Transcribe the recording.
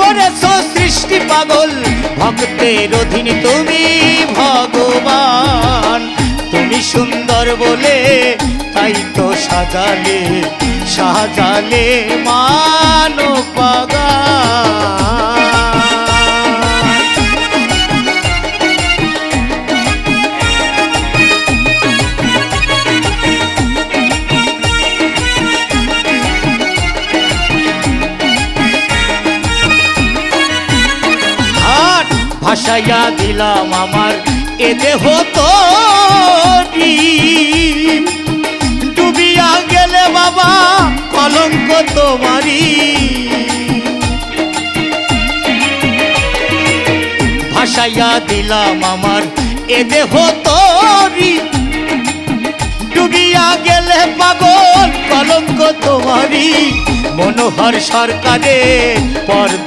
করেছো সৃষ্টি পাগল, ভক্তের অধীন তুমি ভগবান। তুমি সুন্দর বলে তাই তো সাজালে সাজালে মানব বাগান। ভাসাইয়া দিলাম আমার এ দেহ তোরি, ডুবিয়া গেলে বাবা কলঙ্ক তোমারি। ভাসাইয়া দিলাম আমার এ দেহ তোরি, ডুবিয়া গেলে পাগল কলঙ্ক তোমারি। মনোহর সরকারে পর্দা